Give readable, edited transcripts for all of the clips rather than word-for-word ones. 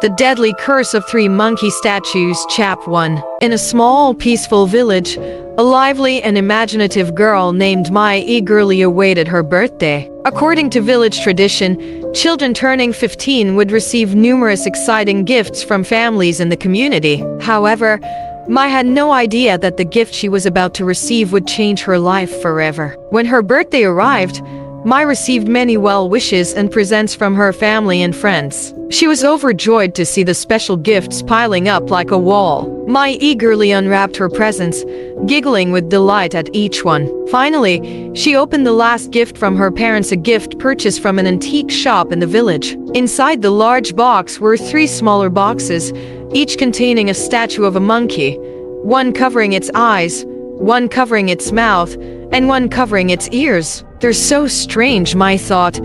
The Deadly Curse of Three Monkey Statues, Chap 1. In a small, peaceful village, a lively and imaginative girl named Mai eagerly awaited her birthday. According to village tradition, children turning 15 would receive numerous exciting gifts from families in the community. However, Mai had no idea that the gift she was about to receive would change her life forever. When her birthday arrived, Mai received many well wishes and presents from her family and friends. She was overjoyed to see the special gifts piling up like a wall. Mai eagerly unwrapped her presents, giggling with delight at each one. Finally, she opened the last gift from her parents, a gift purchased from an antique shop in the village. Inside the large box were 3 smaller boxes, each containing a statue of a monkey, one covering its eyes, one covering its mouth, and one covering its ears. They're so strange, Mai thought,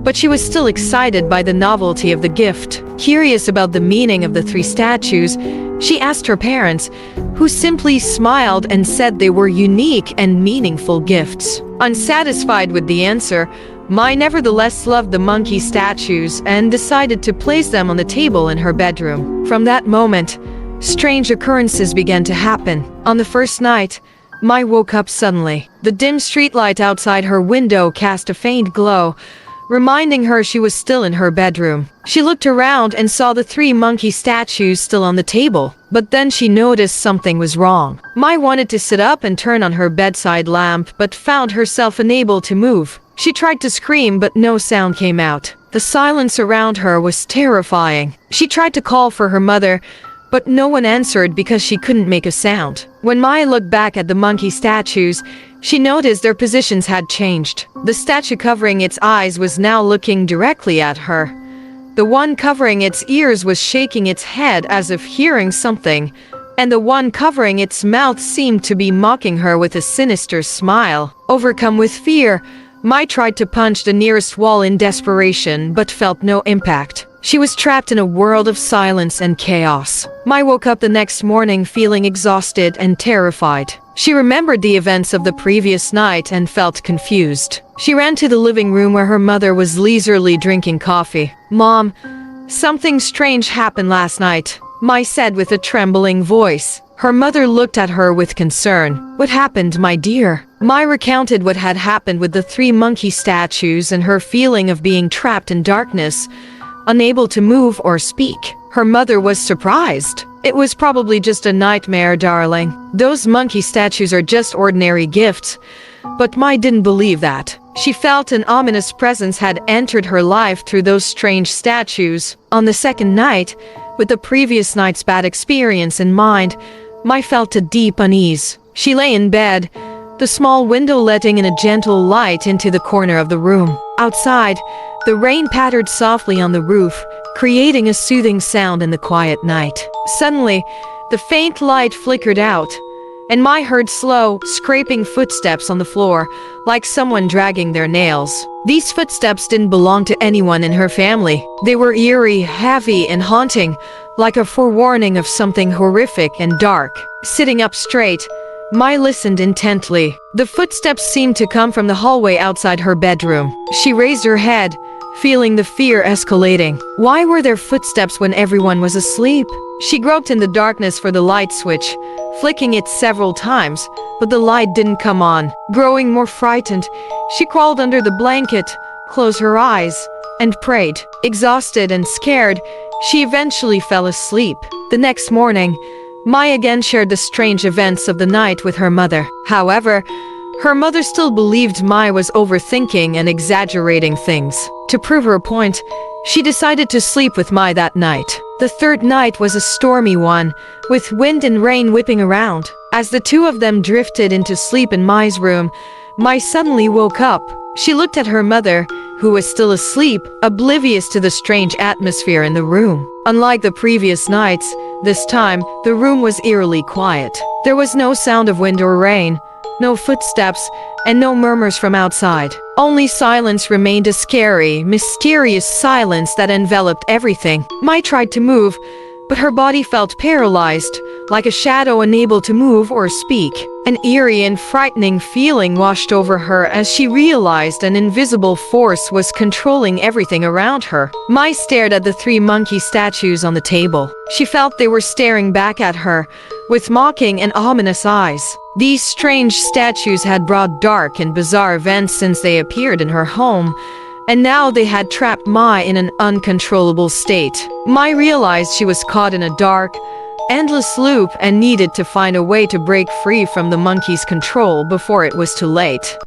but she was still excited by the novelty of the gift. Curious about the meaning of the 3 statues, she asked her parents, who simply smiled and said they were unique and meaningful gifts. Unsatisfied with the answer, Mai nevertheless loved the monkey statues and decided to place them on the table in her bedroom. From that moment, strange occurrences began to happen. On the first night, Mai woke up suddenly. The dim streetlight outside her window cast a faint glow, reminding her she was still in her bedroom. She looked around and saw the 3 monkey statues still on the table. But then she noticed something was wrong. Mai wanted to sit up and turn on her bedside lamp, but found herself unable to move. She tried to scream, but no sound came out. The silence around her was terrifying. She tried to call for her mother, but no one answered because she couldn't make a sound. When Mai looked back at the monkey statues, she noticed their positions had changed. The statue covering its eyes was now looking directly at her. The one covering its ears was shaking its head as if hearing something, and the one covering its mouth seemed to be mocking her with a sinister smile. Overcome with fear, Mai tried to punch the nearest wall in desperation, but felt no impact. She was trapped in a world of silence and chaos. Mai woke up the next morning feeling exhausted and terrified. She remembered the events of the previous night and felt confused. She ran to the living room where her mother was leisurely drinking coffee. "Mom, something strange happened last night," Mai said with a trembling voice. Her mother looked at her with concern. "What happened, my dear?" Mai recounted what had happened with the 3 monkey statues and her feeling of being trapped in darkness, unable to move or speak. Her mother was surprised. "It was probably just a nightmare, darling. Those monkey statues are just ordinary gifts." But Mai didn't believe that. She felt an ominous presence had entered her life through those strange statues. On the second night, with the previous night's bad experience in mind, Mai felt a deep unease. She lay in bed, the small window letting in a gentle light into the corner of the room. Outside, the rain pattered softly on the roof, creating a soothing sound in the quiet night. Suddenly, the faint light flickered out, and Mai heard slow, scraping footsteps on the floor, like someone dragging their nails. These footsteps didn't belong to anyone in her family. They were eerie, heavy, and haunting, like a forewarning of something horrific and dark. Sitting up straight, Mai listened intently. The footsteps seemed to come from the hallway outside her bedroom. She raised her head, feeling the fear escalating. Why were there footsteps when everyone was asleep? She groped in the darkness for the light switch, flicking it several times, but the light didn't come on. Growing more frightened, she crawled under the blanket, closed her eyes, and prayed. Exhausted and scared, she eventually fell asleep. The next morning, Mai again shared the strange events of the night with her mother. However, her mother still believed Mai was overthinking and exaggerating things. To prove her point, she decided to sleep with Mai that night. The third night was a stormy one, with wind and rain whipping around. As the 2 of them drifted into sleep in Mai's room, Mai suddenly woke up. She looked at her mother, who was still asleep, oblivious to the strange atmosphere in the room. Unlike the previous nights, this time, the room was eerily quiet. There was no sound of wind or rain, no footsteps, and no murmurs from outside. Only silence remained, a scary, mysterious silence that enveloped everything. Mai tried to move, but her body felt paralyzed, like a shadow unable to move or speak. An eerie and frightening feeling washed over her as she realized an invisible force was controlling everything around her. Mai stared at the three monkey statues on the table. She felt they were staring back at her with mocking and ominous eyes. These strange statues had brought dark and bizarre events since they appeared in her home, and now they had trapped Mai in an uncontrollable state. Mai realized she was caught in a dark, endless loop and needed to find a way to break free from the monkey's control before it was too late.